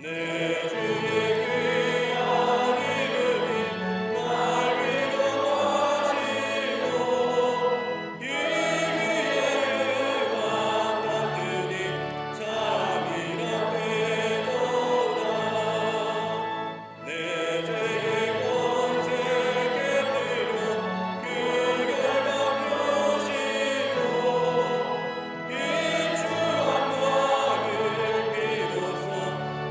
내 주의 귀한 이름이 날 위로하시고 이 귀의 음악 같으니 잠이라 되도다. 내 죄의 권세 깨뜨려 그 결박 푸시고 이 추한 마음을 비로소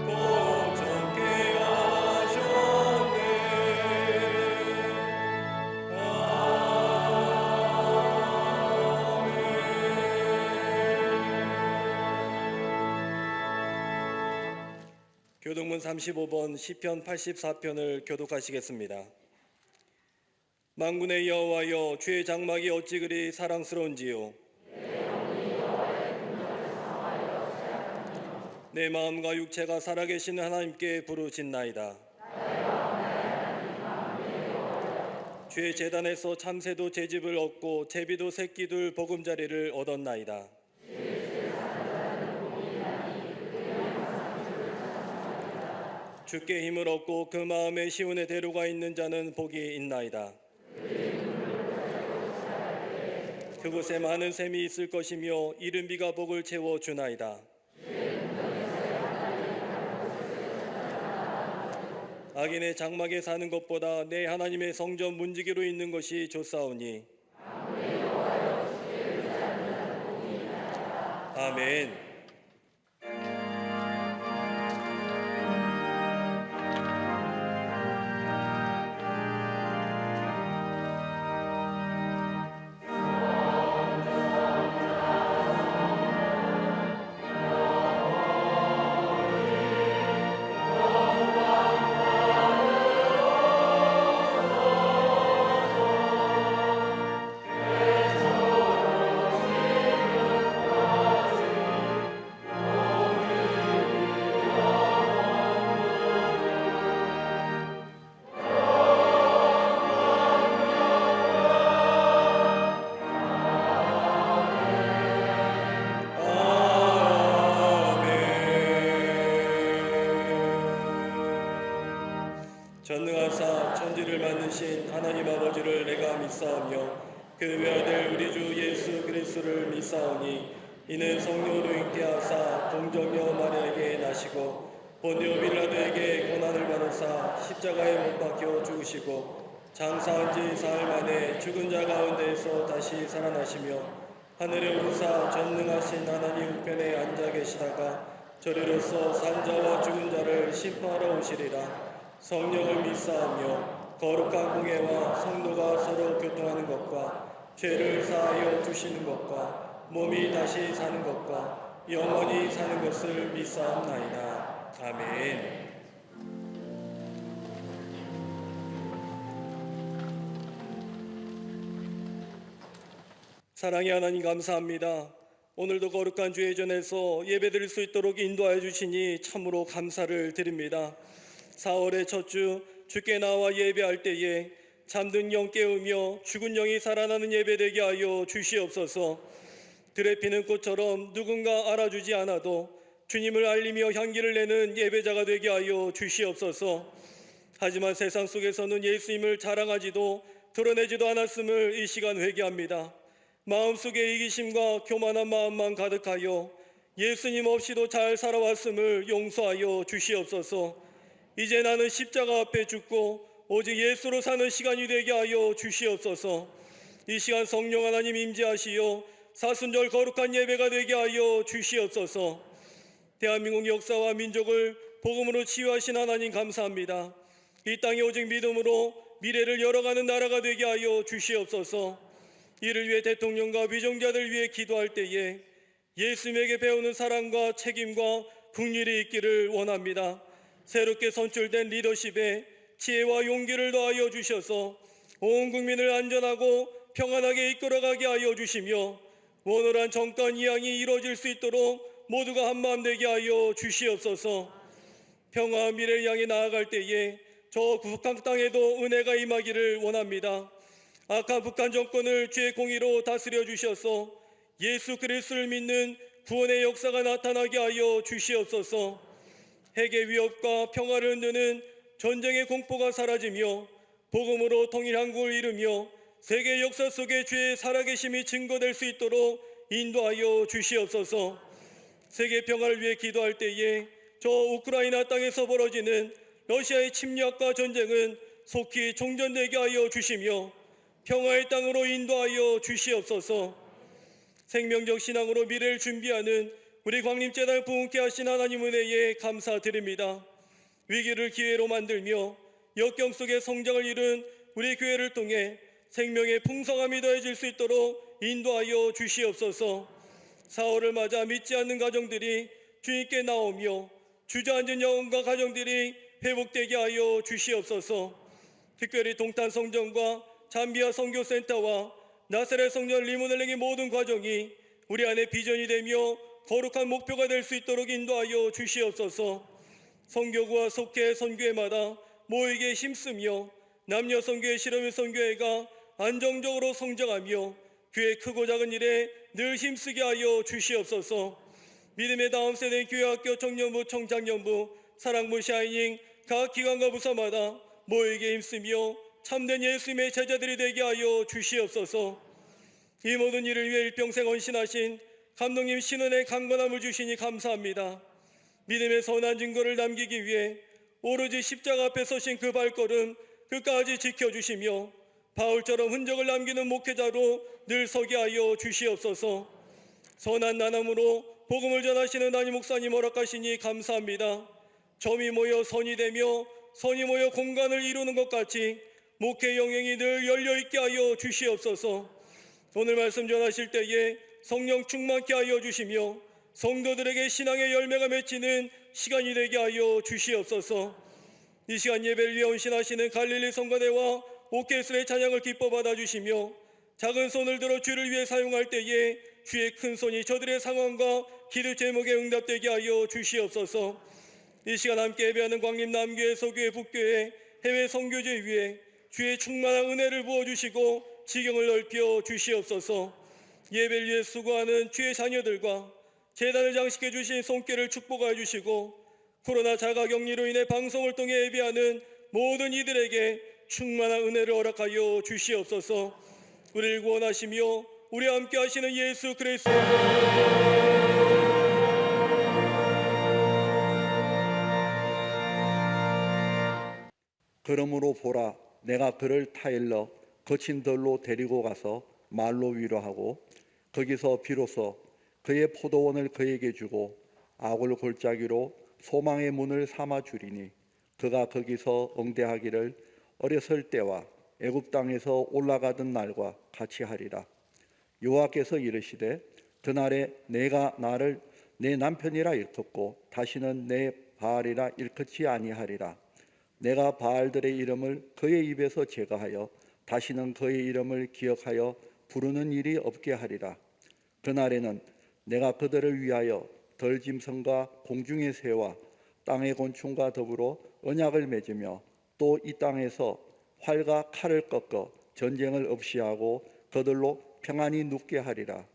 고쳤게 하셨네. 교동문 35번 시편 84편을 교독하시겠습니다. 만군의 여호와여, 주의 장막이 어찌 그리 사랑스러운지요. 내 마음과 육체가 살아계신 하나님께 부르짖나이다. 주의 제단에서 참새도 제집을 얻고 제비도 새끼들 보금자리를 얻었나이다. 주께 힘을 얻고 그 마음에 시온의 대로가 있는 자는 복이 있나이다. 그곳에 많은 샘이 있을 것이며 이른 비가 복을 채워 주나이다. 악인의 장막에 사는 것보다 내 하나님의 성전 문지기로 있는 것이 좋사오니. 아멘. 전능하사 천지를 만드신 하나님 아버지를 내가 믿사오며 그 외아들 우리 주 예수 그리스도를 믿사오니 이는 성령으로 잉태하사 동정녀 마리아에게 나시고 본디오 빌라도에게 고난을 받으사 십자가에 못 박혀 죽으시고 장사한 지 사흘 만에 죽은 자 가운데에서 다시 살아나시며 하늘에 오르사 전능하신 하나님 우편에 앉아 계시다가 저리로서 산자와 죽은 자를 심판하러 오시리라. 성령을 믿사오며 거룩한 공예와 성도가 서로 교통하는 것과 죄를 사하여 주시는 것과 몸이 다시 사는 것과 영원히 사는 것을 믿사옵나이다. 아멘. 사랑의 하나님 감사합니다. 오늘도 거룩한 주의 전에서 예배드릴 수 있도록 인도하여 주시니 참으로 감사를 드립니다. 4월의 첫 주 주께 나와 예배할 때에 잠든 영 깨우며 죽은 영이 살아나는 예배되게 하여 주시옵소서. 들에 피는 꽃처럼 누군가 알아주지 않아도 주님을 알리며 향기를 내는 예배자가 되게 하여 주시옵소서. 하지만 세상 속에서는 예수님을 자랑하지도 드러내지도 않았음을 이 시간 회개합니다. 마음속에 이기심과 교만한 마음만 가득하여 예수님 없이도 잘 살아왔음을 용서하여 주시옵소서. 이제 나는 십자가 앞에 죽고 오직 예수로 사는 시간이 되게 하여 주시옵소서. 이 시간 성령 하나님 임재하시어 사순절 거룩한 예배가 되게 하여 주시옵소서. 대한민국 역사와 민족을 복음으로 치유하신 하나님 감사합니다. 이 땅이 오직 믿음으로 미래를 열어가는 나라가 되게 하여 주시옵소서. 이를 위해 대통령과 위정자들 위해 기도할 때에 예수님에게 배우는 사랑과 책임과 긍휼이 있기를 원합니다. 새롭게 선출된 리더십에 지혜와 용기를 더하여 주셔서 온 국민을 안전하고 평안하게 이끌어가게 하여 주시며 원활한 정권 이양이 이루어질 수 있도록 모두가 한마음 되게 하여 주시옵소서. 평화와 미래를 향해 나아갈 때에 저 북한 땅에도 은혜가 임하기를 원합니다. 악한 북한 정권을 주의 공의로 다스려 주셔서 예수 그리스도를 믿는 구원의 역사가 나타나게 하여 주시옵소서. 핵의 위협과 평화를 흔드는 전쟁의 공포가 사라지며 복음으로 통일한국을 이루며 세계 역사 속에 주의 살아계심이 증거될 수 있도록 인도하여 주시옵소서. 세계 평화를 위해 기도할 때에 저 우크라이나 땅에서 벌어지는 러시아의 침략과 전쟁은 속히 종전되게 하여 주시며 평화의 땅으로 인도하여 주시옵소서. 생명적 신앙으로 미래를 준비하는 우리 광림재단 부흥케 하신 하나님 은혜에 감사드립니다. 위기를 기회로 만들며 역경 속에 성장을 이룬 우리 교회를 통해 생명의 풍성함이 더해질 수 있도록 인도하여 주시옵소서. 4월을 맞아 믿지 않는 가정들이 주님께 나오며 주저앉은 영혼과 가정들이 회복되게 하여 주시옵소서. 특별히 동탄 성전과 잠비아 선교센터와 나사렛 성전 리모델링의 모든 과정이 우리 안에 비전이 되며 거룩한 목표가 될 수 있도록 인도하여 주시옵소서. 선교구와 속회 선교회마다 모이게 힘쓰며 남녀 선교회, 실험의 선교회가 안정적으로 성장하며 교회 크고 작은 일에 늘 힘쓰게 하여 주시옵소서. 믿음의 다음 세대 교회학교 청년부, 청장년부, 사랑부, 샤이닝 각 기관과 부서마다 모이게 힘쓰며 참된 예수님의 제자들이 되게 하여 주시옵소서. 이 모든 일을 위해 일평생 헌신하신 감독님 신원의 강건함을 주시니 감사합니다. 믿음의 선한 증거를 남기기 위해 오로지 십자가 앞에 서신 그 발걸음 끝까지 지켜주시며 바울처럼 흔적을 남기는 목회자로 늘 서게 하여 주시옵소서. 선한 나눔으로 복음을 전하시는 담임 목사님 허락하시니 감사합니다. 점이 모여 선이 되며 선이 모여 공간을 이루는 것 같이 목회 영역이 늘 열려있게 하여 주시옵소서. 오늘 말씀 전하실 때에 성령 충만케 하여 주시며 성도들에게 신앙의 열매가 맺히는 시간이 되게 하여 주시옵소서. 이 시간 예배를 위해 헌신하시는 갈릴리 성가대와 오케스트라의 찬양을 기뻐 받아주시며 작은 손을 들어 주를 위해 사용할 때에 주의 큰 손이 저들의 상황과 기도 제목에 응답되게 하여 주시옵소서. 이 시간 함께 예배하는 광림 남교회, 서교회, 북교회, 해외 선교제 위에 주의 충만한 은혜를 부어주시고 지경을 넓혀 주시옵소서. 예배를 위해 수고하는 주의 자녀들과 제단을 장식해 주신 손길을 축복하여 주시고 코로나 자가격리로 인해 방송을 통해 예배하는 모든 이들에게 충만한 은혜를 허락하여 주시옵소서. 우리를 구원하시며 우리와 함께 하시는 예수 그리스도 그러므로 보라, 내가 그를 타일러 거친 들로 데리고 가서 말로 위로하고 거기서 비로소 그의 포도원을 그에게 주고 아굴 골짜기로 소망의 문을 삼아 주리니 그가 거기서 응대하기를 어렸을 때와 애굽 땅에서 올라가던 날과 같이 하리라. 여호와께서 이르시되 그날에 내가 나를 내 남편이라 일컫고 다시는 내 바알이라 일컫지 아니하리라. 내가 바알들의 이름을 그의 입에서 제거하여 다시는 그의 이름을 기억하여 부르는 일이 없게 하리라. 그날에는 내가 그들을 위하여 들짐승과 공중의 새와 땅의 곤충과 더불어 언약을 맺으며 또 이 땅에서 활과 칼을 꺾어 전쟁을 없이 하고 그들로 평안히 눕게 하리라.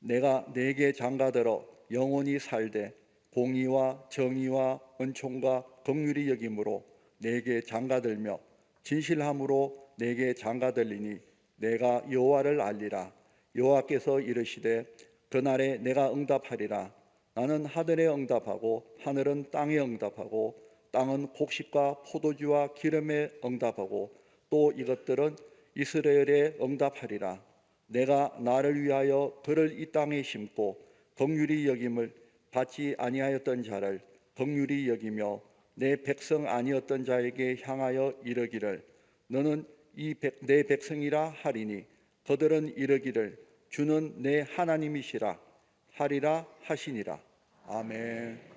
내가 네게 장가들어 영원히 살되 공의와 정의와 은총과 긍휼히 여김으로 네게 장가들며 진실함으로 네게 장가들리니 내가 여호와를 알리라. 여호와께서 이르시되 그날에 내가 응답하리라. 나는 하늘에 응답하고 하늘은 땅에 응답하고 땅은 곡식과 포도주와 기름에 응답하고 또 이것들은 이스라엘에 응답하리라. 내가 나를 위하여 그를 이 땅에 심고 긍휼히 여김을 받지 아니하였던 자를 긍휼히 여기며 내 백성 아니었던 자에게 향하여 이르기를 너는 내 백성이라 하리니 그들은 이르기를 주는 내 하나님이시라 하리라 하시니라. 아멘.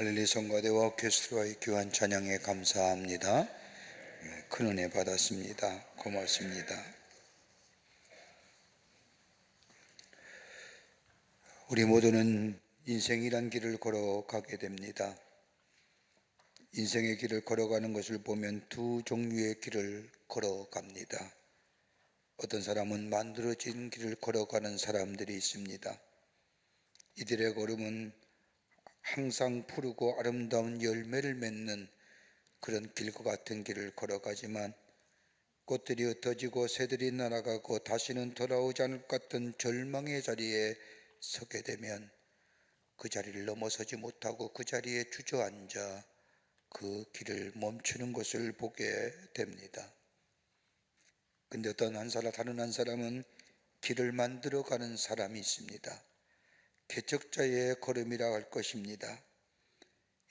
할렐루야. 성가대와 오케스트라의 귀한 찬양에 감사합니다. 큰 은혜 받았습니다. 고맙습니다. 우리 모두는 인생이란 길을 걸어가게 됩니다. 인생의 길을 걸어가는 것을 보면 두 종류의 길을 걸어갑니다. 어떤 사람은 만들어진 길을 걸어가는 사람들이 있습니다. 이들의 걸음은 항상 푸르고 아름다운 열매를 맺는 그런 길과 같은 길을 걸어가지만 꽃들이 흩어지고 새들이 날아가고 다시는 돌아오지 않을 것 같은 절망의 자리에 서게 되면 그 자리를 넘어서지 못하고 그 자리에 주저앉아 그 길을 멈추는 것을 보게 됩니다. 근데 다른 한 사람은 길을 만들어가는 사람이 있습니다. 개척자의 걸음이라 할 것입니다.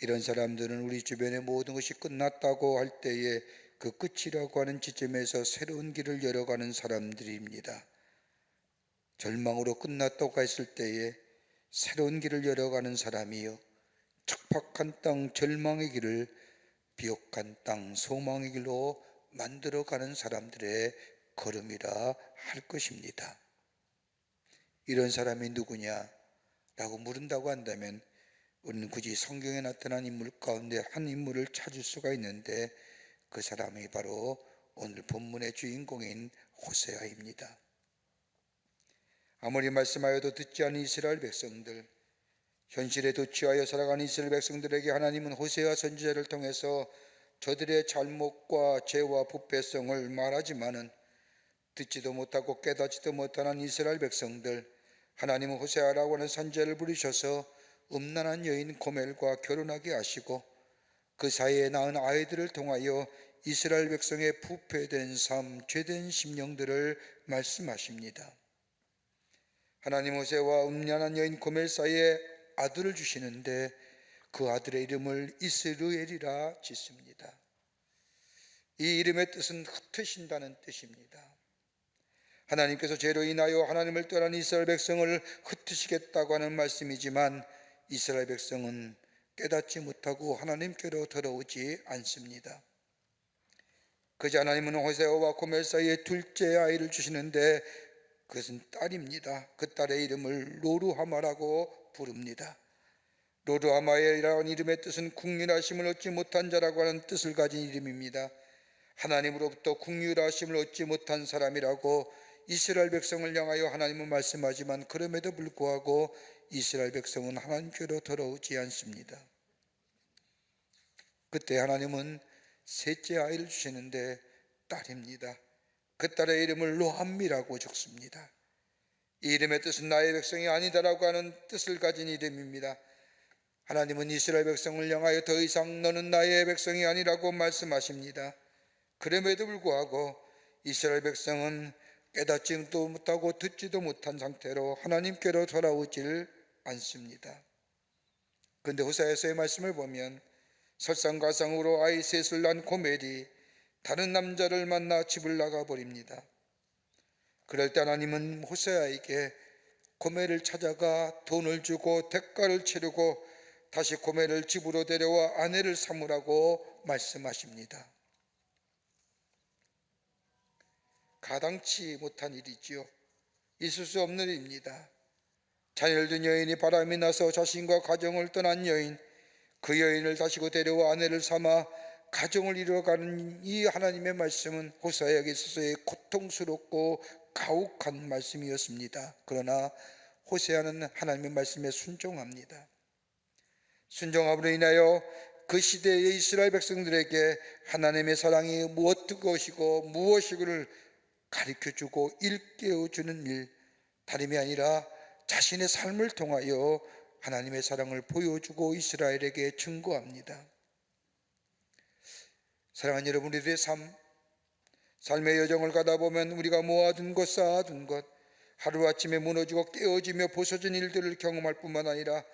이런 사람들은 우리 주변의 모든 것이 끝났다고 할 때에 그 끝이라고 하는 지점에서 새로운 길을 열어가는 사람들입니다. 절망으로 끝났다고 했을 때에 새로운 길을 열어가는 사람이요, 척박한 땅 절망의 길을 비옥한 땅 소망의 길로 만들어가는 사람들의 걸음이라 할 것입니다. 이런 사람이 누구냐 라고 물은다고 한다면 우리는 굳이 성경에 나타난 인물 가운데 한 인물을 찾을 수가 있는데 그 사람이 바로 오늘 본문의 주인공인 호세아입니다. 아무리 말씀하여도 듣지 않은 이스라엘 백성들, 현실에 도취하여 살아가는 이스라엘 백성들에게 하나님은 호세아 선지자를 통해서 저들의 잘못과 죄와 부패성을 말하지만은 듣지도 못하고 깨닫지도 못하는 이스라엘 백성들, 하나님은 호세아라고 하는 선지자를 부르셔서 음란한 여인 고멜과 결혼하게 하시고 그 사이에 낳은 아이들을 통하여 이스라엘 백성의 부패된 삶, 죄된 심령들을 말씀하십니다. 하나님 호세와 음란한 여인 고멜 사이에 아들을 주시는데 그 아들의 이름을 이스르엘이라 짓습니다. 이 이름의 뜻은 흩으신다는 뜻입니다. 하나님께서 죄로 인하여 하나님을 떠난 이스라엘 백성을 흩으시겠다고 하는 말씀이지만 이스라엘 백성은 깨닫지 못하고 하나님께로 돌아오지 않습니다. 그저 하나님은 호세아와 고멜 사이에 둘째 아이를 주시는데 그것은 딸입니다. 그 딸의 이름을 로루하마라고 부릅니다. 로루하마이라는 이름의 뜻은 국률하심을 얻지 못한 자라고 하는 뜻을 가진 이름입니다. 하나님으로부터 국률하심을 얻지 못한 사람이라고 이스라엘 백성을 향하여 하나님은 말씀하지만 그럼에도 불구하고 이스라엘 백성은 하나님께로 돌아오지 않습니다. 그때 하나님은 셋째 아이를 주시는데 딸입니다. 그 딸의 이름을 로함미라고 적습니다. 이 이름의 뜻은 나의 백성이 아니다라고 하는 뜻을 가진 이름입니다. 하나님은 이스라엘 백성을 향하여 더 이상 너는 나의 백성이 아니라고 말씀하십니다. 그럼에도 불구하고 이스라엘 백성은 깨닫지도 못하고 듣지도 못한 상태로 하나님께로 돌아오질 않습니다. 그런데 호세아서의 말씀을 보면 설상가상으로 아이 셋을 낳은 고멜이 다른 남자를 만나 집을 나가버립니다. 그럴 때 하나님은 호세아에게 고멜을 찾아가 돈을 주고 대가를 치르고 다시 고멜을 집으로 데려와 아내를 삼으라고 말씀하십니다. 가당치 못한 일이지요. 있을 수 없는 일입니다. 자녀를 둔 여인이 바람이 나서 자신과 가정을 떠난 여인, 그 여인을 다시고 데려와 아내를 삼아 가정을 이루어가는 이 하나님의 말씀은 호세아에게 있어서의 고통스럽고 가혹한 말씀이었습니다. 그러나 호세아는 하나님의 말씀에 순종합니다. 순종함으로 인하여 그 시대의 이스라엘 백성들에게 하나님의 사랑이 무엇이고 무엇이고를 가르쳐주고 일깨워주는 일, 다름이 아니라 자신의 삶을 통하여 하나님의 사랑을 보여주고 이스라엘에게 증거합니다. 사랑하는 여러분, 우리들의 삶의 여정을 가다 보면 우리가 모아둔 것, 쌓아둔 것, 하루아침에 무너지고 깨어지며 부서진 일들을 경험할 뿐만 아니라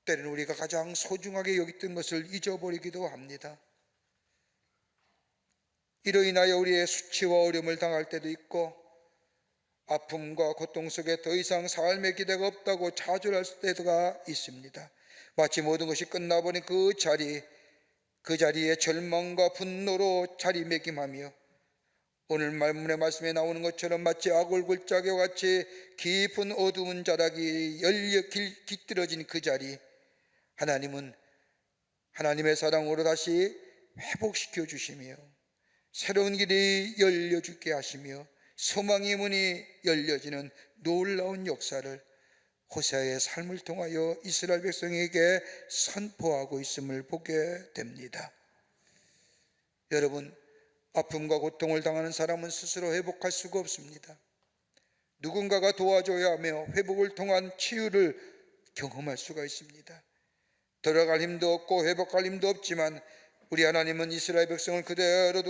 때로는 우리가 가장 소중하게 여겼던 것을 잊어버리기도 합니다. 이로 인하여 우리의 수치와 어려움을 당할 때도 있고 아픔과 고통 속에 더 이상 삶의 기대가 없다고 좌절할 때가 있습니다. 마치 모든 것이 끝나버린 그 자리에 절망과 분노로 자리매김하며 오늘 말문의 말씀에 나오는 것처럼 마치 악을 골짜기와 같이 깊은 어두운 자락이 깃들어진 그 자리, 하나님은 하나님의 사랑으로 다시 회복시켜 주시며 새로운 길이 열려주게 하시며 소망의 문이 열려지는 놀라운 역사를 호세아의 삶을 통하여 이스라엘 백성에게 선포하고 있음을 보게 됩니다. 여러분, 아픔과 고통을 당하는 사람은 스스로 회복할 수가 없습니다. 누군가가 도와줘야 하며 회복을 통한 치유를 경험할 수가 있습니다. 돌아갈 힘도 없고 회복할 힘도 없지만 우리 하나님은 이스라엘 백성을 그대로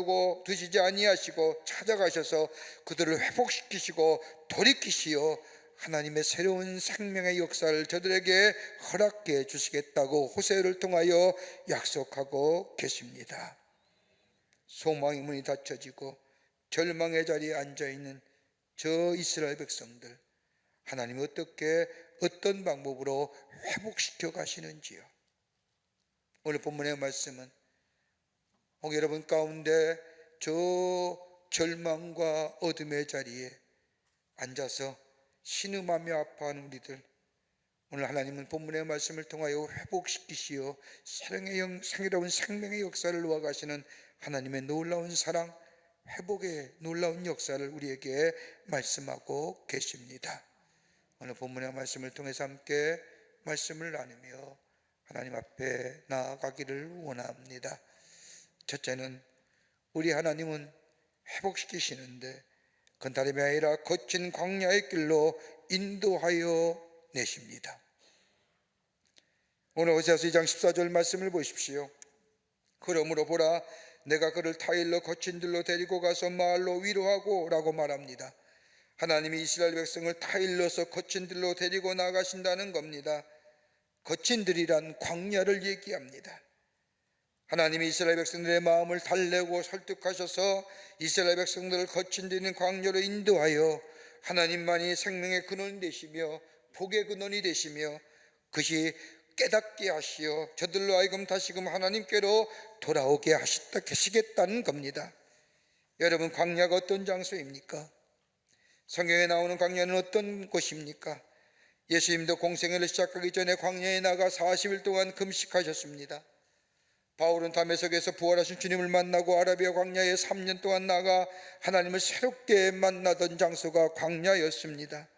두시지 아니하시고 찾아가셔서 그들을 회복시키시고 돌이키시어 하나님의 새로운 생명의 역사를 저들에게 허락해 주시겠다고 호세를 통하여 약속하고 계십니다. 소망의 문이 닫혀지고 절망의 자리에 앉아있는 저 이스라엘 백성들, 하나님이 어떤 방법으로 회복시켜 가시는지요. 오늘 본문의 말씀은 여러분 가운데 저 절망과 어둠의 자리에 앉아서 신음하며 아파하는 우리들, 오늘 하나님은 본문의 말씀을 통하여 회복시키시어 새로운 생명의 역사를 놓아가시는 하나님의 놀라운 사랑, 회복의 놀라운 역사를 우리에게 말씀하고 계십니다. 오늘 본문의 말씀을 통해서 함께 말씀을 나누며 하나님 앞에 나아가기를 원합니다. 첫째는 우리 하나님은 회복시키시는데 그건 다름이 아니라 거친 광야의 길로 인도하여 내십니다. 오늘 호세아서 2장 14절 말씀을 보십시오. 그러므로 보라, 내가 그를 타일러 거친 들로 데리고 가서 마을로 위로하고 라고 말합니다. 하나님이 이스라엘 백성을 타일러서 거친 들로 데리고 나가신다는 겁니다. 거친 들이란 광야를 얘기합니다. 하나님이 이스라엘 백성들의 마음을 달래고 설득하셔서 이스라엘 백성들을 거친 데 있는 광야로 인도하여 하나님만이 생명의 근원이 되시며 복의 근원이 되시며 그것이 깨닫게 하시어 저들로 하여금 다시금 하나님께로 돌아오게 하시겠다는 겁니다. 여러분, 광야가 어떤 장소입니까? 성경에 나오는 광야는 어떤 곳입니까? 예수님도 공생애를 시작하기 전에 광야에 나가 40일 동안 금식하셨습니다. 바울은 다메섹에서 부활하신 주님을 만나고 아라비아 광야에 3년 동안 나가 하나님을 새롭게 만나던 장소가 광야였습니다.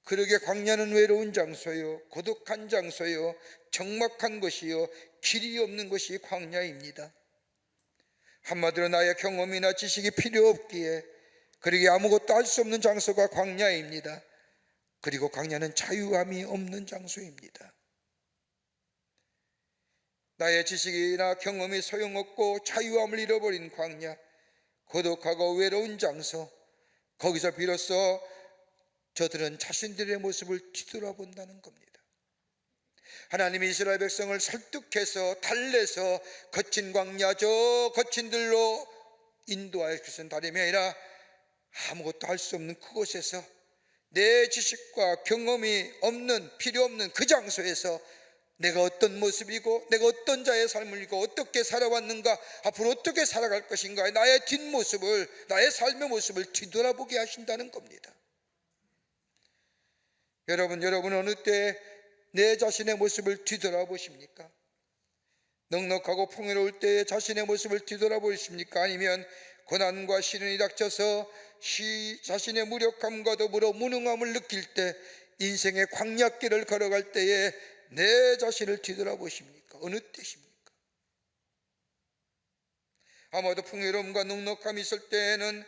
그러게 광야는 외로운 장소요, 고독한 장소요, 적막한 것이요, 길이 없는 것이 광야입니다. 한마디로 나의 경험이나 지식이 필요 없기에 그러게 아무것도 할 수 없는 장소가 광야입니다. 그리고 광야는 자유함이 없는 장소입니다. 나의 지식이나 경험이 소용없고 자유함을 잃어버린 광야, 고독하고 외로운 장소, 거기서 비로소 저들은 자신들의 모습을 뒤돌아본다는 겁니다. 하나님이 이스라엘 백성을 설득해서 달래서 거친 광야, 저 거친 들로 인도할 것은 다름이 아니라 아무것도 할 수 없는 그곳에서 내 지식과 경험이 없는, 필요 없는 그 장소에서 내가 어떤 모습이고 내가 어떤 자의 삶을 이고 어떻게 살아왔는가, 앞으로 어떻게 살아갈 것인가, 나의 뒷모습을, 나의 삶의 모습을 뒤돌아보게 하신다는 겁니다. 여러분 어느 때 내 자신의 모습을 뒤돌아보십니까? 넉넉하고 풍요로울 때 자신의 모습을 뒤돌아보십니까? 아니면 고난과 시련이 닥쳐서 자신의 무력함과 더불어 무능함을 느낄 때, 인생의 광야길을 걸어갈 때에 내 자신을 뒤돌아보십니까? 어느 때십니까? 아마도 풍요로움과 넉넉함이 있을 때에는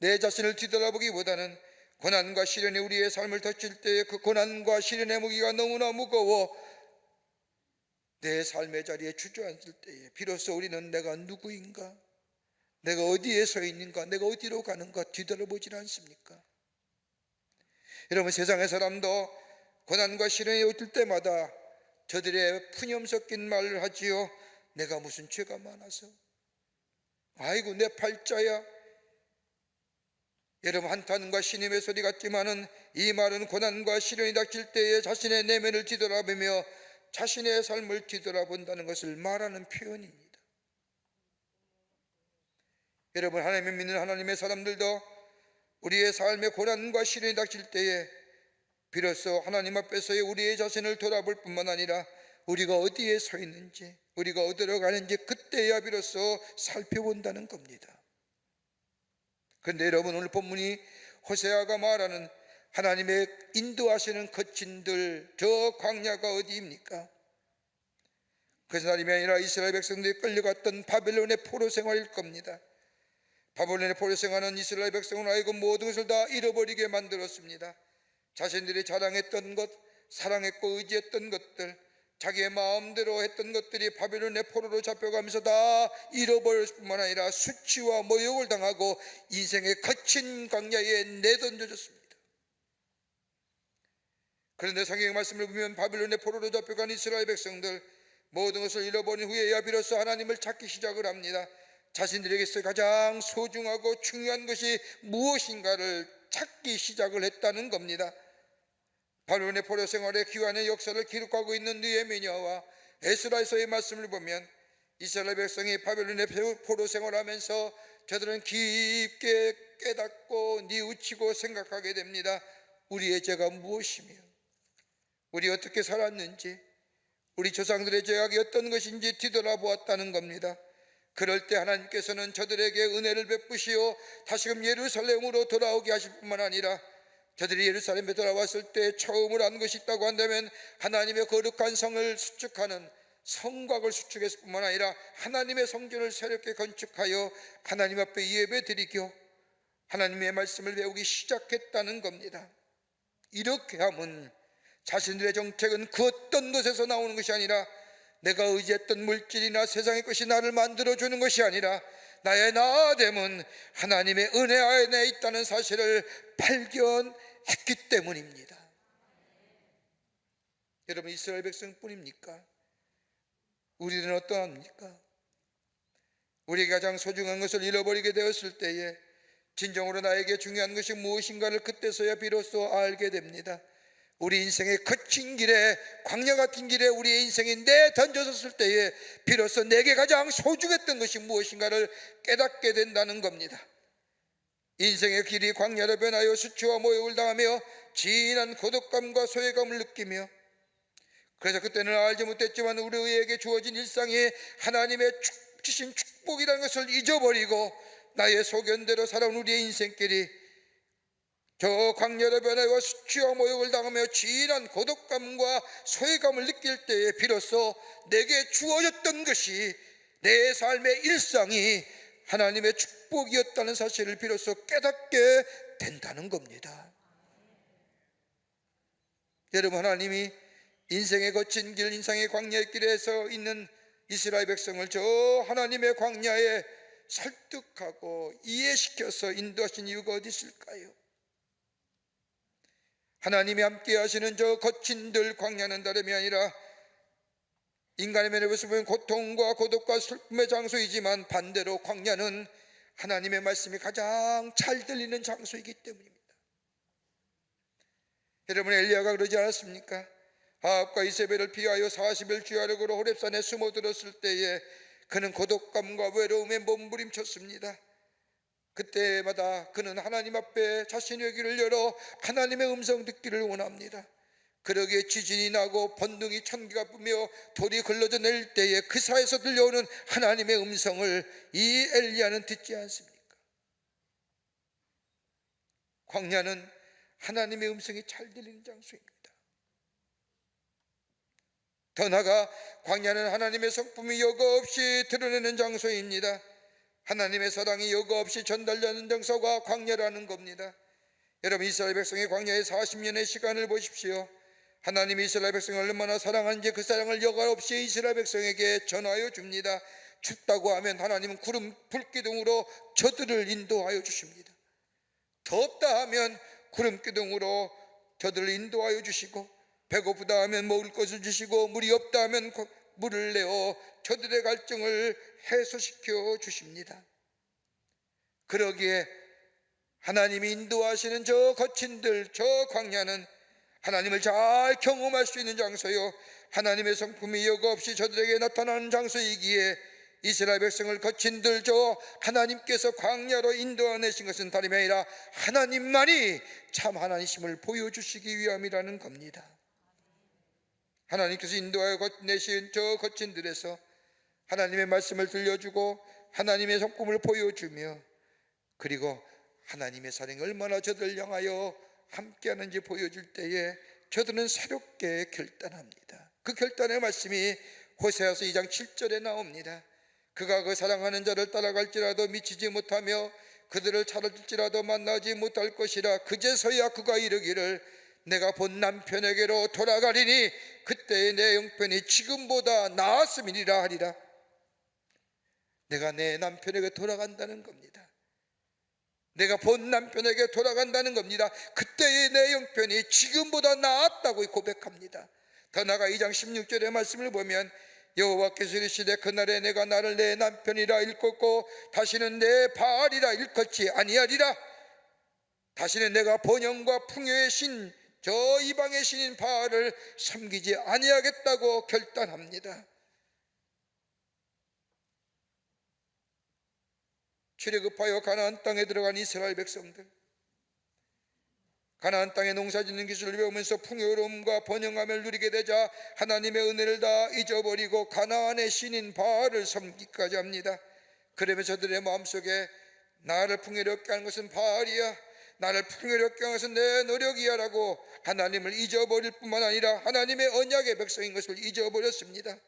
내 자신을 뒤돌아보기보다는 고난과 시련이 우리의 삶을 덮칠 때에 그 고난과 시련의 무게가 너무나 무거워 내 삶의 자리에 주저앉을 때에 비로소 우리는 내가 누구인가, 내가 어디에 서 있는가, 내가 어디로 가는가 뒤돌아보질 않습니까? 여러분, 세상의 사람도 고난과 시련이 올 때마다 저들의 푸념 섞인 말을 하지요. 내가 무슨 죄가 많아서, 아이고 내 팔자야, 여러분, 한탄과 신음의 소리 같지만은 이 말은 고난과 시련이 닥칠 때에 자신의 내면을 뒤돌아보며 자신의 삶을 뒤돌아본다는 것을 말하는 표현입니다. 여러분, 하나님을 믿는 하나님의 사람들도 우리의 삶의 고난과 시련이 닥칠 때에 비로소 하나님 앞에서의 우리의 자신을 돌아볼 뿐만 아니라 우리가 어디에 서 있는지, 우리가 어디로 가는지 그때야 비로소 살펴본다는 겁니다. 그런데 여러분, 오늘 본문이 호세아가 말하는 하나님의 인도하시는 거친들, 저 광야가 어디입니까? 그것은 다름이 아니라 이스라엘 백성들이 끌려갔던 바벨론의 포로 생활일 겁니다. 바벨론의 포로 생활은 이스라엘 백성을 하여금 모든 것을 다 잃어버리게 만들었습니다. 자신들이 자랑했던 것, 사랑했고 의지했던 것들, 자기의 마음대로 했던 것들이 바벨론의 포로로 잡혀가면서 다 잃어버렸을 뿐만 아니라 수치와 모욕을 당하고 인생의 거친 광야에 내던져졌습니다. 그런데 성경의 말씀을 보면 바벨론의 포로로 잡혀간 이스라엘 백성들, 모든 것을 잃어버린 후에야 비로소 하나님을 찾기 시작을 합니다. 자신들에게서 가장 소중하고 중요한 것이 무엇인가를 찾기 시작을 했다는 겁니다. 바벨론의 포로 생활의 기환의 역사를 기록하고 있는 느헤미야와 에스라에서의 말씀을 보면 이스라엘 백성이 바벨론의 포로 생활하면서 저들은 깊게 깨닫고 뉘우치고 생각하게 됩니다. 우리의 죄가 무엇이며 우리 어떻게 살았는지, 우리 조상들의 죄악이 어떤 것인지 뒤돌아보았다는 겁니다. 그럴 때 하나님께서는 저들에게 은혜를 베푸시어 다시금 예루살렘으로 돌아오게 하실 뿐만 아니라 저들이 예루살렘에 돌아왔을 때 처음으로 한 것이 있다고 한다면 하나님의 거룩한 성을 수축하는 성곽을 수축했을 뿐만 아니라 하나님의 성전을 새롭게 건축하여 하나님 앞에 예배드리고 하나님의 말씀을 배우기 시작했다는 겁니다. 이렇게 하면 자신들의 정책은 그 어떤 것에서 나오는 것이 아니라 내가 의지했던 물질이나 세상의 것이 나를 만들어주는 것이 아니라 나의 나됨은 하나님의 은혜 안에 있다는 사실을 발견했기 때문입니다. 여러분, 이스라엘 백성뿐입니까? 우리는 어떠합니까? 우리가 가장 소중한 것을 잃어버리게 되었을 때에 진정으로 나에게 중요한 것이 무엇인가를 그때서야 비로소 알게 됩니다. 우리 인생의 거친 길에, 광야 같은 길에 우리의 인생이 내던져졌을 때에 비로소 내게 가장 소중했던 것이 무엇인가를 깨닫게 된다는 겁니다. 인생의 길이 광야로 변하여 수치와 모욕을 당하며 진한 고독감과 소외감을 느끼며, 그래서 그때는 알지 못했지만 우리에게 주어진 일상이 하나님의 주신 축복이라는 것을 잊어버리고 나의 소견대로 살아온 우리의 인생길이 저 광야로 변하여 수치와 모욕을 당하며 진한 고독감과 소외감을 느낄 때에 비로소 내게 주어졌던 것이, 내 삶의 일상이 하나님의 축복이었다는 사실을 비로소 깨닫게 된다는 겁니다. 여러분, 하나님이 인생의 거친 길, 인생의 광야의 길에서 있는 이스라엘 백성을 저 하나님의 광야에 설득하고 이해시켜서 인도하신 이유가 어디 있을까요? 하나님이 함께 하시는 저 거친들 광야는 다름이 아니라 인간의 면에 보시면 고통과 고독과 슬픔의 장소이지만 반대로 광야는 하나님의 말씀이 가장 잘 들리는 장소이기 때문입니다. 여러분, 엘리야가 그러지 않았습니까? 아합과 이세벨을 피하여 40일 주야력으로 호렙산에 숨어들었을 때에 그는 고독감과 외로움에 몸부림쳤습니다. 그때마다 그는 하나님 앞에 자신의 귀를 열어 하나님의 음성 듣기를 원합니다. 그러기에 지진이 나고 번둥이 천기가 뿌며 돌이 걸러져 내릴 때에 그 사이에서 들려오는 하나님의 음성을 이 엘리야는 듣지 않습니까? 광야는 하나님의 음성이 잘 들리는 장소입니다. 더 나아가 광야는 하나님의 성품이 여과 없이 드러내는 장소입니다. 하나님의 사랑이 여과 없이 전달되는 장소가 광야라는 겁니다. 여러분, 이스라엘 백성의 광야의 40년의 시간을 보십시오. 하나님이 이스라엘 백성을 얼마나 사랑하는지 그 사랑을 여과 없이 이스라엘 백성에게 전하여 줍니다. 춥다고 하면 하나님은 구름 불기둥으로 저들을 인도하여 주십니다. 덥다 하면 구름 기둥으로 저들을 인도하여 주시고, 배고프다 하면 먹을 것을 주시고, 물이 없다 하면 물을 내어 저들의 갈증을 해소시켜 주십니다. 그러기에 하나님이 인도하시는 저 거친들, 저 광야는 하나님을 잘 경험할 수 있는 장소요, 하나님의 성품이 여과 없이 저들에게 나타나는 장소이기에 이스라엘 백성을 거친들 저 하나님께서 광야로 인도하내신 것은 다름이 아니라 하나님만이 참 하나님심을 보여주시기 위함이라는 겁니다. 하나님께서 인도하여 내신 저 거친들에서 하나님의 말씀을 들려주고 하나님의 성품을 보여주며, 그리고 하나님의 사랑이 얼마나 저들을 향하여 함께하는지 보여줄 때에 저들은 새롭게 결단합니다. 그 결단의 말씀이 호세아서 2장 7절에 나옵니다. 그가 그 사랑하는 자를 따라갈지라도 미치지 못하며 그들을 찾을지라도 만나지 못할 것이라. 그제서야 그가 이르기를 내가 본 남편에게로 돌아가리니 그때의 내 형편이 지금보다 나았음이니라 하리라. 내가 내 남편에게 돌아간다는 겁니다. 내가 본 남편에게 돌아간다는 겁니다. 그때의 내 형편이 지금보다 나았다고 고백합니다. 더 나아가 2장 16절의 말씀을 보면 여호와께서 이르시되 그날에 내가 나를 내 남편이라 일컫고 다시는 내 바알이라 일컫지 아니하리라. 다시는 내가 번영과 풍요의 신, 저 이방의 신인 바알을 섬기지 아니하겠다고 결단합니다. 출애굽하여 가나안 땅에 들어간 이스라엘 백성들, 가나안 땅에 농사짓는 기술을 배우면서 풍요로움과 번영함을 누리게 되자 하나님의 은혜를 다 잊어버리고 가나안의 신인 바알을 섬기기까지 합니다. 그러면 저들의 마음속에 나를 풍요롭게 하는 것은 바알이야, 나를 풍요롭게 하는 것은 내 노력이야 라고 하나님을 잊어버릴 뿐만 아니라 하나님의 언약의 백성인 것을 잊어버렸습니다.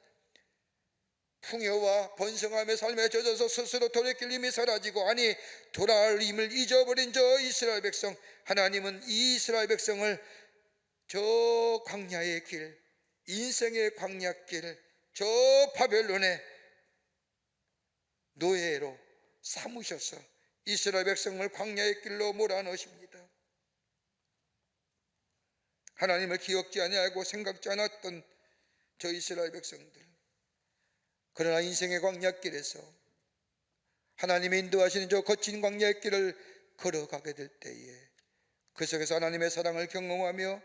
풍요와 번성함의 삶에 젖어서 스스로 돌이킬 힘이 사라지고, 아니 돌아올 힘을 잊어버린 저 이스라엘 백성, 하나님은 이 이스라엘 백성을 저 광야의 길, 인생의 광야길, 저 바벨론의 노예로 삼으셔서 이스라엘 백성을 광야의 길로 몰아넣으십니다. 하나님을 기억지 아니하고 생각지 않았던 저 이스라엘 백성들, 그러나 인생의 광야길에서 하나님이 인도하시는 저 거친 광야의 길을 걸어가게 될 때에 그 속에서 하나님의 사랑을 경험하며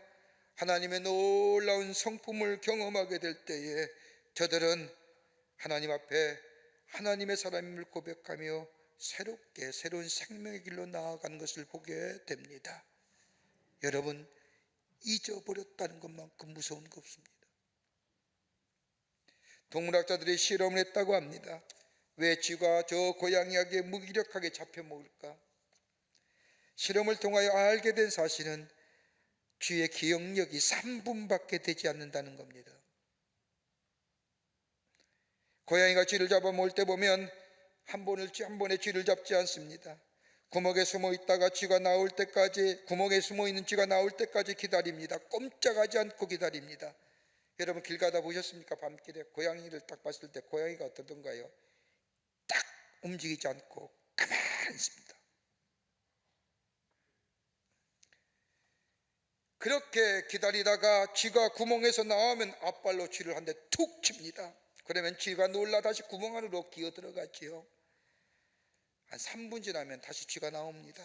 하나님의 놀라운 성품을 경험하게 될 때에 저들은 하나님 앞에 하나님의 사람임을 고백하며 새롭게 새로운 생명의 길로 나아가는 것을 보게 됩니다. 여러분, 잊어버렸다는 것만큼 무서운 거 없습니다. 동물학자들이 실험을 했다고 합니다. 왜 쥐가 저 고양이에게 무기력하게 잡혀 먹을까? 실험을 통하여 알게 된 사실은 쥐의 기억력이 3분밖에 되지 않는다는 겁니다. 고양이가 쥐를 잡아 먹을 때 보면 한 번에 쥐를 잡지 않습니다. 구멍에 숨어 있다가 쥐가 나올 때까지, 구멍에 숨어 있는 쥐가 나올 때까지 기다립니다. 꼼짝하지 않고 기다립니다. 여러분, 길 가다 보셨습니까? 밤길에 고양이를 딱 봤을 때 고양이가 어떠던가요? 딱 움직이지 않고 가만히 있습니다. 그렇게 기다리다가 쥐가 구멍에서 나오면 앞발로 쥐를 한 대 툭 칩니다. 그러면 쥐가 놀라 다시 구멍 안으로 기어 들어가지요. 한 3분 지나면 다시 쥐가 나옵니다.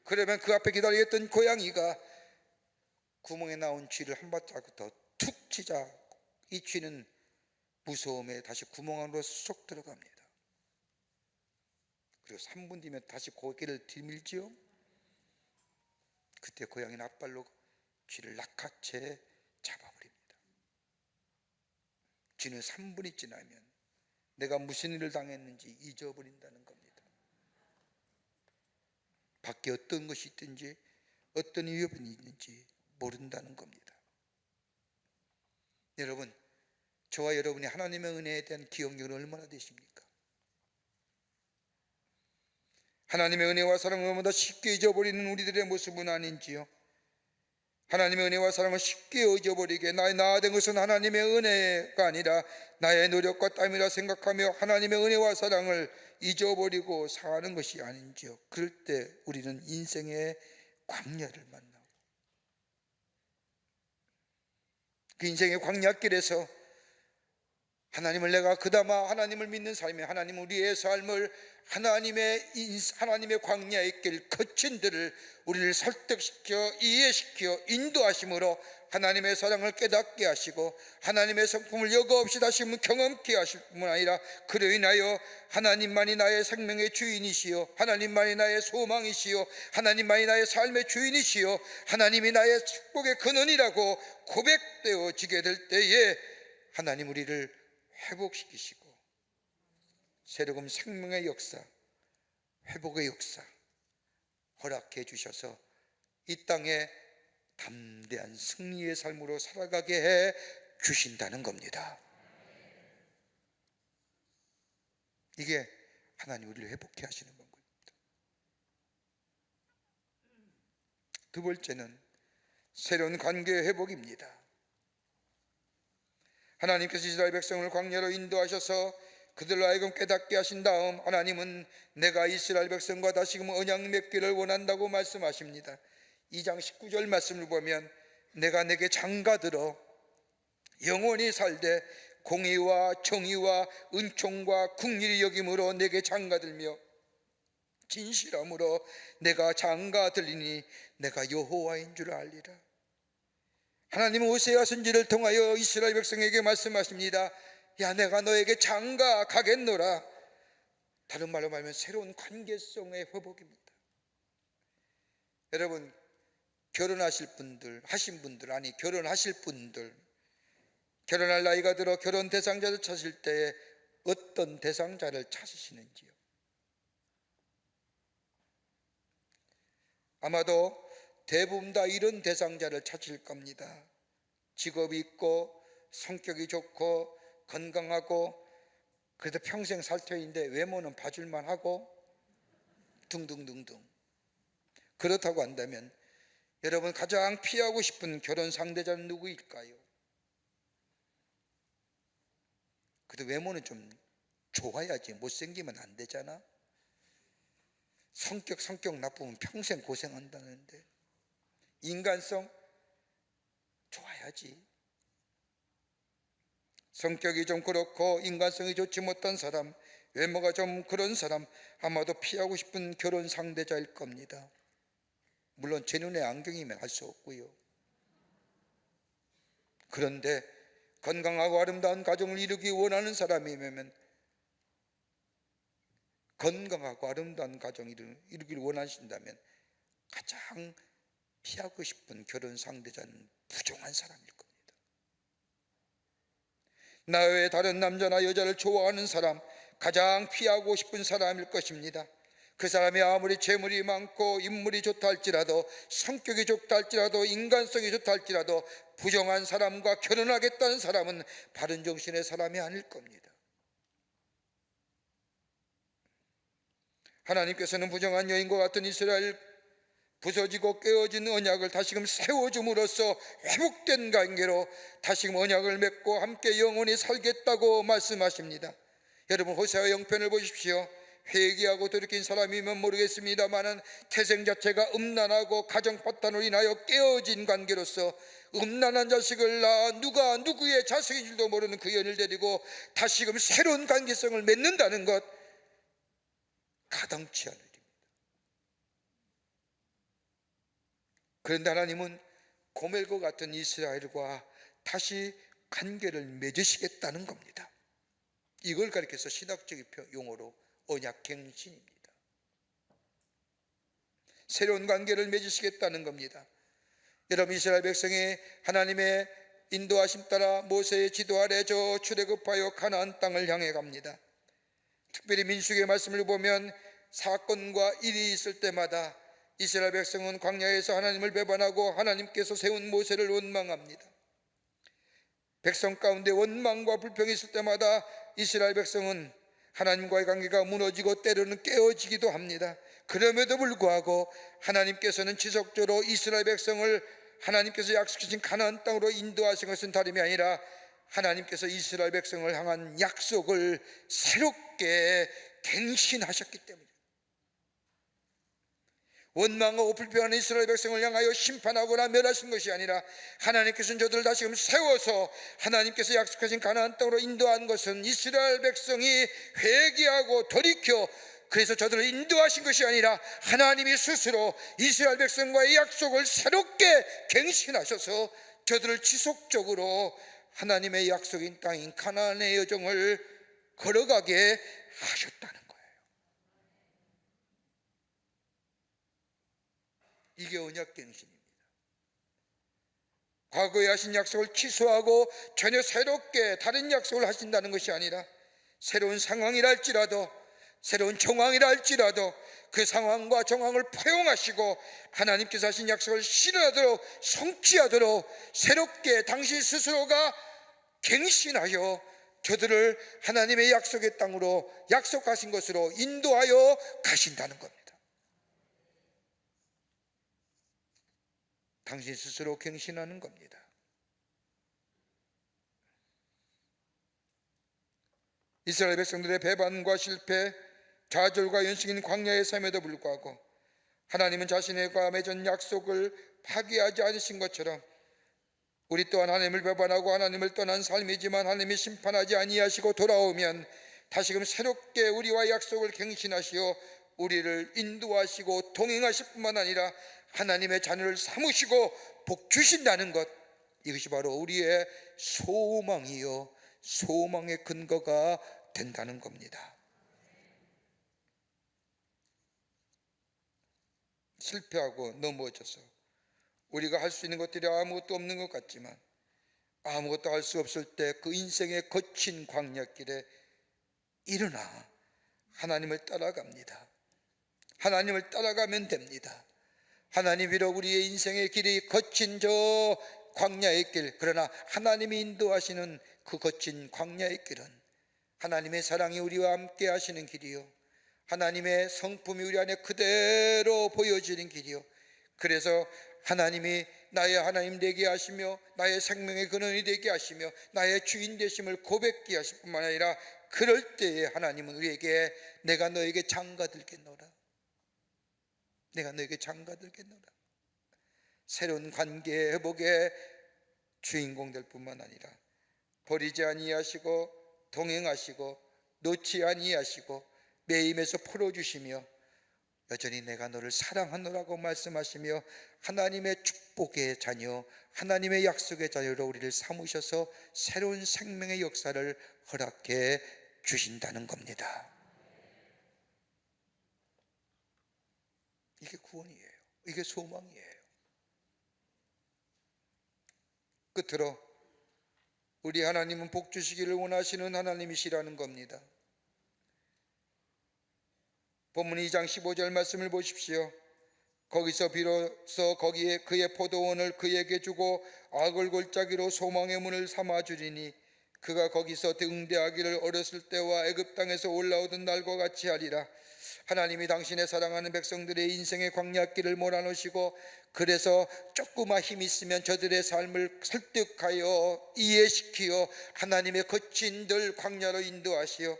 그러면 그 앞에 기다리겠던 고양이가 구멍에 나온 쥐를 한 발자국 더 툭 치자 이 쥐는 무서움에 다시 구멍 안으로 쏙 들어갑니다. 그리고 3분 뒤면 다시 고개를 들밀지요. 그때 고양이는 앞발로 쥐를 낚아채 잡아버립니다. 쥐는 3분이 지나면 내가 무슨 일을 당했는지 잊어버린다는 겁니다. 밖에 어떤 것이 있든지 어떤 위협이 있는지 모른다는 겁니다. 여러분, 저와 여러분이 하나님의 은혜에 대한 기억력은 얼마나 되십니까? 하나님의 은혜와 사랑을 너무나 쉽게 잊어버리는 우리들의 모습은 아닌지요? 하나님의 은혜와 사랑을 쉽게 잊어버리게 나의 된 것은 하나님의 은혜가 아니라 나의 노력과 땀이라 생각하며 하나님의 은혜와 사랑을 잊어버리고 사는 것이 아닌지요? 그럴 때 우리는 인생의 광야를 만나고 그 인생의 광야길에서 하나님을 내가 그나마 하나님을 믿는 삶에 하나님 우리의 삶을 하나님의 광야의 길 거친 들을 우리를 설득시켜 이해시켜 인도하심으로 하나님의 사랑을 깨닫게 하시고 하나님의 성품을 여과 없이 다시 경험케 하실 뿐만 아니라 그로 인하여 하나님만이 나의 생명의 주인이시요 하나님만이 나의 소망이시요 하나님만이 나의 삶의 주인이시요 하나님이 나의 축복의 근원이라고 고백되어지게 될 때에 하나님 우리를 회복시키시고 새로운 생명의 역사, 회복의 역사 허락해 주셔서 이 땅에 담대한 승리의 삶으로 살아가게 해 주신다는 겁니다. 이게 하나님 우리를 회복해 하시는 겁니다. 두 번째는 새로운 관계의 회복입니다. 하나님께서 이스라엘 백성을 광야로 인도하셔서 그들로 하여금 깨닫게 하신 다음 하나님은 내가 이스라엘 백성과 다시금 언약 맺기를 원한다고 말씀하십니다. 2장 19절 말씀을 보면 내가 내게 장가들어 영원히 살되 공의와 정의와 은총과 긍휼히 여김으로 내게 장가들며 진실함으로 내가 장가들리니 내가 여호와인 줄 알리라. 하나님은 호세아 선지를 통하여 이스라엘 백성에게 말씀하십니다. 야, 내가 너에게 장가 가겠노라. 다른 말로 말하면 새로운 관계성의 회복입니다. 여러분, 결혼하실 분들, 결혼하실 분들, 결혼할 나이가 들어 결혼 대상자를 찾을 때에 어떤 대상자를 찾으시는지요? 아마도 대부분 다 이런 대상자를 찾을 겁니다. 직업이 있고 성격이 좋고 건강하고 그래도 평생 살 터인데 외모는 봐줄만 하고 등등등등. 그렇다고 한다면 여러분 가장 피하고 싶은 결혼 상대자는 누구일까요? 그래도 외모는 좀 좋아야지 못생기면 안 되잖아. 성격 나쁘면 평생 고생한다는데 인간성 좋아야지. 성격이 좀 그렇고 인간성이 좋지 못한 사람, 외모가 좀 그런 사람 아마도 피하고 싶은 결혼 상대자일 겁니다. 물론 제 눈에 안경이면 할 수 없고요. 그런데 건강하고 아름다운 가정을 이루기 원하는 사람이면 건강하고 아름다운 가정을 이루기를 원하신다면 가장 피하고 싶은 결혼 상대자는 부정한 사람일 겁니다. 나 외에 다른 남자나 여자를 좋아하는 사람, 가장 피하고 싶은 사람일 것입니다. 그 사람이 아무리 재물이 많고 인물이 좋다 할지라도 성격이 좋다 할지라도 인간성이 좋다 할지라도 부정한 사람과 결혼하겠다는 사람은 바른 정신의 사람이 아닐 겁니다. 하나님께서는 부정한 여인과 같은 이스라엘 부서지고 깨어진 언약을 다시금 세워줌으로써 회복된 관계로 다시금 언약을 맺고 함께 영원히 살겠다고 말씀하십니다. 여러분 호세아 영편을 보십시오. 회개하고 돌이킨 사람이면 모르겠습니다마는 태생 자체가 음란하고 가정 파탄으로 인하여 깨어진 관계로서 음란한 자식을 낳아 누가 누구의 자식인 줄도 모르는 그 여인을 데리고 다시금 새로운 관계성을 맺는다는 것 가당치 않을 일입니다. 그런데 하나님은 고멜과 같은 이스라엘과 다시 관계를 맺으시겠다는 겁니다. 이걸 가리켜서 신학적인 용어로 언약갱신입니다. 새로운 관계를 맺으시겠다는 겁니다. 여러분 이스라엘 백성이 하나님의 인도하심 따라 모세의 지도 아래 저 출애굽하여 가나안 땅을 향해 갑니다. 특별히 민수기의 말씀을 보면 사건과 일이 있을 때마다 이스라엘 백성은 광야에서 하나님을 배반하고 하나님께서 세운 모세를 원망합니다. 백성 가운데 원망과 불평이 있을 때마다 이스라엘 백성은 하나님과의 관계가 무너지고 때로는 깨어지기도 합니다. 그럼에도 불구하고 하나님께서는 지속적으로 이스라엘 백성을 하나님께서 약속하신 가나안 땅으로 인도하신 것은 다름이 아니라 하나님께서 이스라엘 백성을 향한 약속을 새롭게 갱신하셨기 때문입니다. 원망하고 불평하는 이스라엘 백성을 향하여 심판하거나 멸하신 것이 아니라 하나님께서는 저들을 다시금 세워서 하나님께서 약속하신 가나안 땅으로 인도한 것은 이스라엘 백성이 회개하고 돌이켜 그래서 저들을 인도하신 것이 아니라 하나님이 스스로 이스라엘 백성과의 약속을 새롭게 갱신하셔서 저들을 지속적으로 하나님의 약속인 땅인 가나안의 여정을 걸어가게 하셨다는 거예요. 이게 언약갱신입니다. 과거에 하신 약속을 취소하고 전혀 새롭게 다른 약속을 하신다는 것이 아니라 새로운 상황이라 할지라도 새로운 정황이라 할지라도 그 상황과 정황을 포용하시고 하나님께서 하신 약속을 실현하도록 성취하도록 새롭게 당신 스스로가 갱신하여 저들을 하나님의 약속의 땅으로 약속하신 것으로 인도하여 가신다는 겁니다. 당신 스스로 갱신하는 겁니다. 이스라엘 백성들의 배반과 실패, 좌절과 연식인 광야의 삶에도 불구하고 하나님은 자신과 맺은 약속을 파기하지 않으신 것처럼 우리 또한 하나님을 배반하고 하나님을 떠난 삶이지만 하나님이 심판하지 아니하시고 돌아오면 다시금 새롭게 우리와 약속을 갱신하시어 우리를 인도하시고 동행하실 뿐만 아니라 하나님의 자녀를 삼으시고 복 주신다는 것, 이것이 바로 우리의 소망이요 소망의 근거가 된다는 겁니다. 실패하고 넘어져서 우리가 할 수 있는 것들이 아무것도 없는 것 같지만 아무것도 할 수 없을 때 그 인생의 거친 광야길에 일어나 하나님을 따라갑니다. 하나님을 따라가면 됩니다. 하나님 비록 우리의 인생의 길이 거친 저 광야의 길, 그러나 하나님이 인도하시는 그 거친 광야의 길은 하나님의 사랑이 우리와 함께 하시는 길이요 하나님의 성품이 우리 안에 그대로 보여지는 길이요 그래서 하나님이 나의 하나님 되게 하시며 나의 생명의 근원이 되게 하시며 나의 주인 되심을 고백케 하실 뿐만 아니라 그럴 때에 하나님은 우리에게 내가 너에게 장가들겠노라, 내가 너에게 장가들겠노라, 새로운 관계 회복의 주인공 될 뿐만 아니라 버리지 아니하시고 동행하시고 놓지 아니하시고 매임에서 풀어주시며 여전히 내가 너를 사랑하노라고 말씀하시며 하나님의 축복의 자녀, 하나님의 약속의 자녀로 우리를 삼으셔서 새로운 생명의 역사를 허락해 주신다는 겁니다. 이게 구원이에요. 이게 소망이에요. 끝으로 우리 하나님은 복 주시기를 원하시는 하나님이시라는 겁니다. 본문 2장 15절 말씀을 보십시오. 거기서 비로소 거기에 그의 포도원을 그에게 주고 악을 골짜기로 소망의 문을 삼아주리니 그가 거기서 등대하기를 어렸을 때와 애굽 땅에서 올라오던 날과 같이 하리라. 하나님이 당신의 사랑하는 백성들의 인생의 광야길을 몰아넣으시고 그래서 조그마 힘 있으면 저들의 삶을 설득하여 이해시키어 하나님의 거친 들 광야로 인도하시어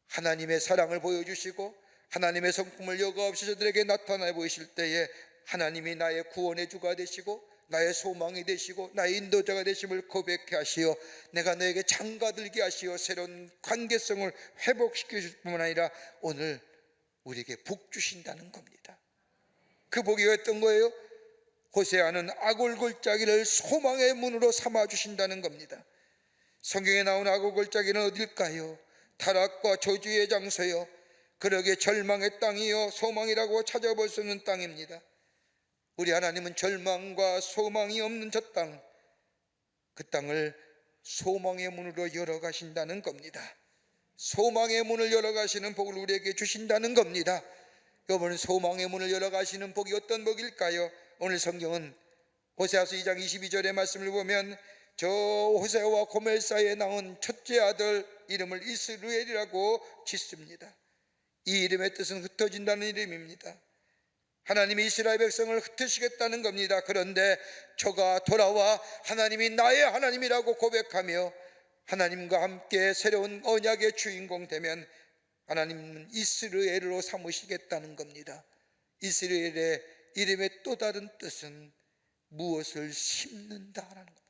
하나님의 사랑을 보여주시고 하나님의 성품을 여과 없이 저들에게 나타나 보이실 때에 하나님이 나의 구원의 주가 되시고 나의 소망이 되시고 나의 인도자가 되심을 고백해 하시어 내가 너에게 장가들게 하시어 새로운 관계성을 회복시켜 줄 뿐만 아니라 오늘 우리에게 복 주신다는 겁니다. 그 복이 어떤 거예요? 호세아는 악을 골짜기를 소망의 문으로 삼아 주신다는 겁니다. 성경에 나온 악을 골짜기는 어딜까요? 타락과 저주의 장소요 그러게 절망의 땅이요 소망이라고 찾아볼 수 없는 땅입니다. 우리 하나님은 절망과 소망이 없는 저 땅, 그 땅을 소망의 문으로 열어가신다는 겁니다. 소망의 문을 열어가시는 복을 우리에게 주신다는 겁니다. 여러분, 소망의 문을 열어가시는 복이 어떤 복일까요? 오늘 성경은 호세아서 2장 22절의 말씀을 보면 저 호세아와 고멜 사이에 나온 첫째 아들 이름을 이스루엘이라고 짓습니다. 이 이름의 뜻은 흩어진다는 이름입니다. 하나님이 이스라엘 백성을 흩으시겠다는 겁니다. 그런데 저가 돌아와 하나님이 나의 하나님이라고 고백하며 하나님과 함께 새로운 언약의 주인공 되면 하나님은 이스라엘로 삼으시겠다는 겁니다. 이스라엘의 이름의 또 다른 뜻은 무엇을 심는다라는 겁니다.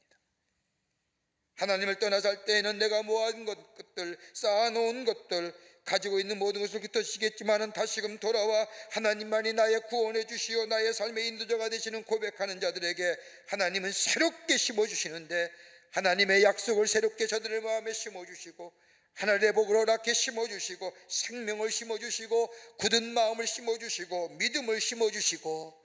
하나님을 떠나 살 때에는 내가 모아둔 것들, 쌓아놓은 것들, 가지고 있는 모든 것을 흩어지겠지만은 다시금 돌아와 하나님만이 나의 구원해 주시어 나의 삶의 인도자가 되시는 고백하는 자들에게 하나님은 새롭게 심어주시는데, 하나님의 약속을 새롭게 저들의 마음에 심어주시고 하늘의 복을 허락해 심어주시고 생명을 심어주시고 굳은 마음을 심어주시고 믿음을 심어주시고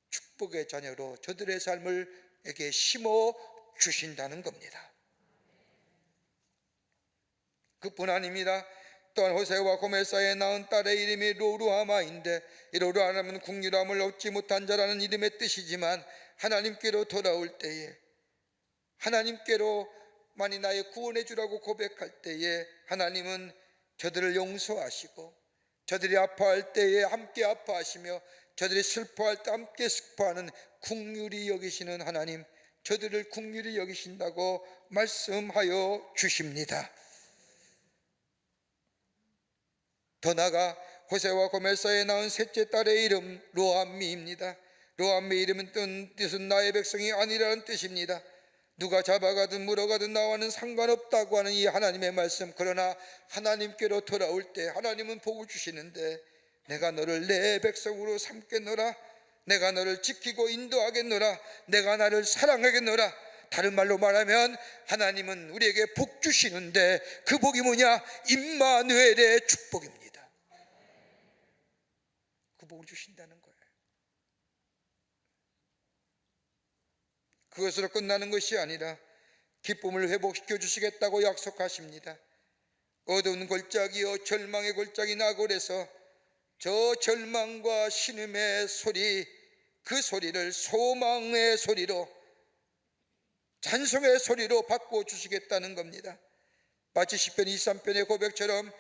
축복의 자녀로 저들의 삶을 에게 심어주신다는 겁니다. 그뿐 아닙니다. 또한 호세와 고멜사에 낳은 딸의 이름이 로루하마인데, 이 로루하마는 국률함을 얻지 못한 자라는 이름의 뜻이지만 하나님께로 돌아올 때에, 하나님께로 만이 나의 구원해 주라고 고백할 때에 하나님은 저들을 용서하시고, 저들이 아파할 때에 함께 아파하시며 저들이 슬퍼할 때 함께 슬퍼하는 긍휼히 여기시는 하나님, 저들을 긍휼히 여기신다고 말씀하여 주십니다. 더 나아가 호세와 고멜사에 낳은 셋째 딸의 이름 로암미입니다. 로암미의 이름은 뜻은 나의 백성이 아니라는 뜻입니다. 누가 잡아가든 물어가든 나와는 상관없다고 하는 이 하나님의 말씀, 그러나 하나님께로 돌아올 때 하나님은 복을 주시는데, 내가 너를 내 백성으로 삼겠노라, 내가 너를 지키고 인도하겠노라, 내가 나를 사랑하겠노라. 다른 말로 말하면 하나님은 우리에게 복 주시는데, 그 복이 뭐냐? 임마누엘의 축복입니다. 그 복을 주신다는 거예요. 그것으로 끝나는 것이 아니라 기쁨을 회복시켜 주시겠다고 약속하십니다. 어두운 골짜기요 절망의 골짜기 나골에서 저 절망과 신음의 소리, 그 소리를 소망의 소리로, 찬송의 소리로 바꿔주시겠다는 겁니다. 마치 시편 23편의 고백처럼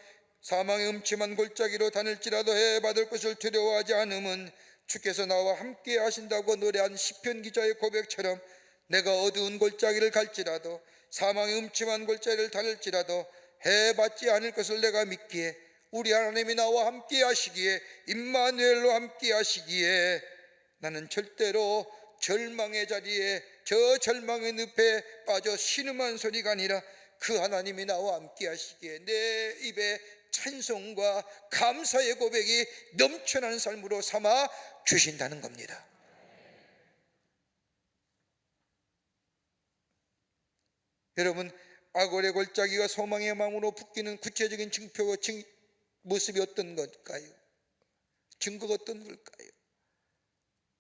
사망의 음침한 골짜기로 다닐지라도 해받을 것을 두려워하지 않음은 주께서 나와 함께 하신다고 노래한 시편 기자의 고백처럼, 내가 어두운 골짜기를 갈지라도 사망의 음침한 골짜기를 다닐지라도 해받지 않을 것을 내가 믿기에, 우리 하나님이 나와 함께 하시기에, 임마누엘로 함께 하시기에 나는 절대로 절망의 자리에, 저 절망의 늪에 빠져 신음한 소리가 아니라 그 하나님이 나와 함께 하시기에 내 입에 찬송과 감사의 고백이 넘쳐나는 삶으로 삼아 주신다는 겁니다. 여러분, 아골의 골짜기가 소망의 마음으로 붙기는 구체적인 증표와 모습이 어떤 걸까요? 증거가 어떤 걸까요?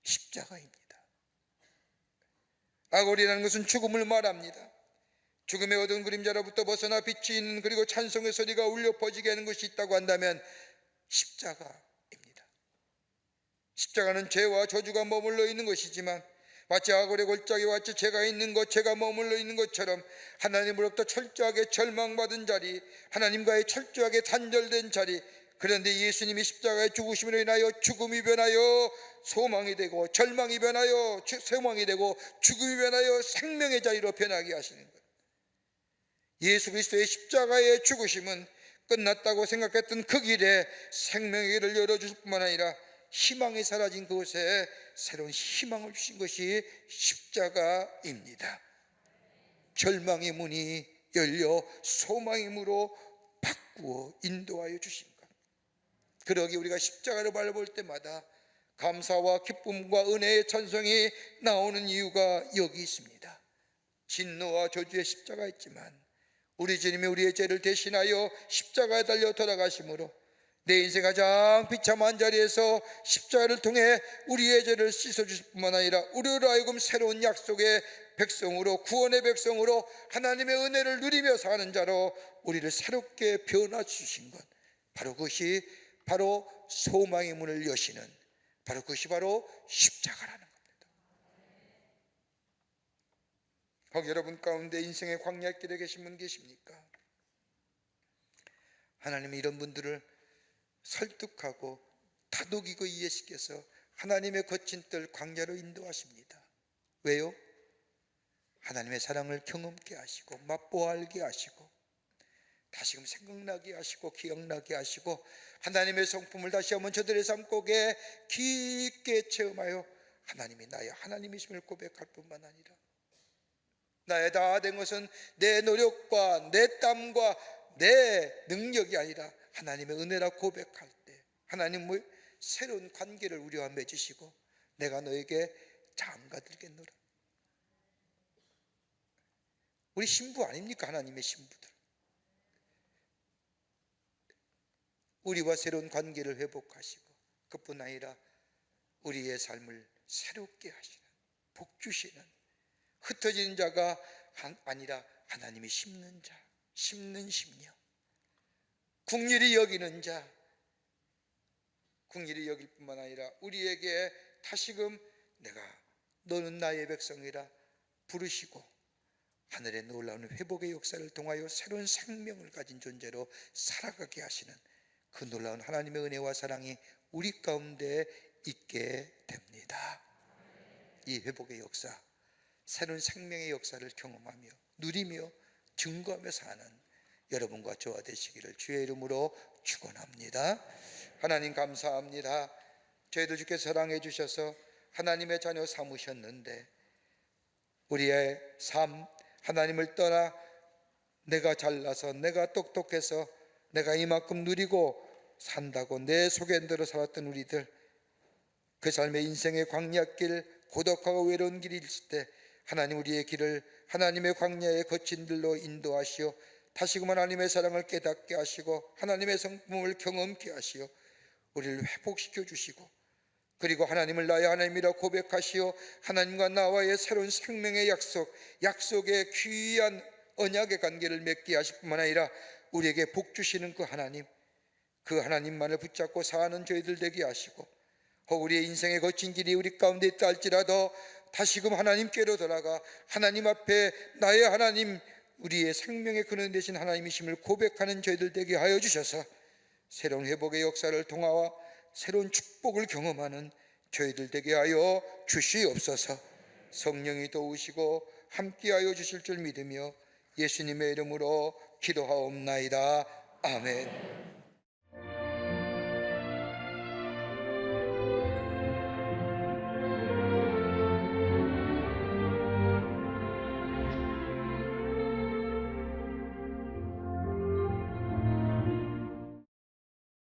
십자가입니다. 아골이라는 것은 죽음을 말합니다. 죽음의 어두운 그림자로부터 벗어나 빛이 있는, 그리고 찬송의 소리가 울려 퍼지게 하는 것이 있다고 한다면 십자가입니다. 십자가는 죄와 저주가 머물러 있는 것이지만, 마치 아골의 골짜기와 같이 죄가 있는 것, 죄가 머물러 있는 것처럼 하나님으로부터 철저하게 절망받은 자리, 하나님과의 철저하게 단절된 자리, 그런데 예수님이 십자가의 죽으심으로 인하여 죽음이 변하여 소망이 되고, 절망이 변하여 소망이 되고, 죽음이 변하여 생명의 자리로 변하게 하시는 것. 예수 그리스도의 십자가의 죽으심은 끝났다고 생각했던 그 길에 생명의 길을 열어주실 뿐만 아니라 희망이 사라진 그곳에 새로운 희망을 주신 것이 십자가입니다. 절망의 문이 열려 소망의 문으로 바꾸어 인도하여 주신 것. 그러기 우리가 십자가를 바라볼 때마다 감사와 기쁨과 은혜의 찬송이 나오는 이유가 여기 있습니다. 진노와 저주의 십자가 있지만 우리 주님이 우리의 죄를 대신하여 십자가에 달려 돌아가심으로 내 인생 가장 비참한 자리에서 십자가를 통해 우리의 죄를 씻어주실 뿐만 아니라 우리로 하여금 새로운 약속의 백성으로, 구원의 백성으로 하나님의 은혜를 누리며 사는 자로 우리를 새롭게 변화주신 것, 바로 그것이 바로 소망의 문을 여시는, 바로 그것이 바로 십자가라는 겁니다. 혹 여러분 가운데 인생의 광야길에 계신 분 계십니까? 하나님은 이런 분들을 설득하고 다독이고 이해시켜서 하나님의 거친 뜰 광야로 인도하십니다. 왜요? 하나님의 사랑을 경험케 하시고 맛보아 알게 하시고 다시금 생각나게 하시고 기억나게 하시고 하나님의 성품을 다시 한번 저들의 삶 속에 깊게 체험하여 하나님이 나의 하나님이심을 고백할 뿐만 아니라 나의 다 된 것은 내 노력과 내 땀과 내 능력이 아니라 하나님의 은혜라 고백할 때 하나님의 새로운 관계를 우리와 맺으시고 내가 너에게 장가들겠노라. 우리 신부 아닙니까? 하나님의 신부들. 우리와 새로운 관계를 회복하시고 그뿐 아니라 우리의 삶을 새롭게 하시는, 복 주시는, 흩어지는 자가 아니라 하나님이 심는 자, 심는 심령, 긍휼히 여기는 자, 긍휼히 여길 뿐만 아니라 우리에게 다시금 내가 너는 나의 백성이라 부르시고 하늘의 놀라운 회복의 역사를 통하여 새로운 생명을 가진 존재로 살아가게 하시는 그 놀라운 하나님의 은혜와 사랑이 우리 가운데 있게 됩니다. 이 회복의 역사, 새로운 생명의 역사를 경험하며 누리며 증거하며 사는 여러분과 저와 되시기를 주의 이름으로 축원합니다. 하나님 감사합니다. 저희들 주께서 사랑해 주셔서 하나님의 자녀 삼으셨는데 우리의 삶, 하나님을 떠나 내가 잘나서 내가 똑똑해서 내가 이만큼 누리고 산다고 내 속엔대로 살았던 우리들, 그 삶의 인생의 광야길, 고독하고 외로운 길이 있을 때 하나님 우리의 길을 하나님의 광야의 거친 길로 인도하시어 다시금 하나님의 사랑을 깨닫게 하시고 하나님의 성품을 경험케 하시어 우리를 회복시켜 주시고 그리고 하나님을 나의 하나님이라 고백하시어 하나님과 나와의 새로운 생명의 약속의 귀한 언약의 관계를 맺게 하실 뿐만 아니라 우리에게 복 주시는 그 하나님만을 붙잡고 사는 저희들 되게 하시고 혹 우리의 인생의 거친 길이 우리 가운데 있다 할지라도 다시금 하나님께로 돌아가 하나님 앞에 나의 하나님, 우리의 생명의 근원 되신 하나님이심을 고백하는 저희들 되게 하여 주셔서 새로운 회복의 역사를 통하여 새로운 축복을 경험하는 저희들 되게 하여 주시옵소서. 성령이 도우시고 함께하여 주실 줄 믿으며 예수님의 이름으로 기도하옵나이다. 아멘.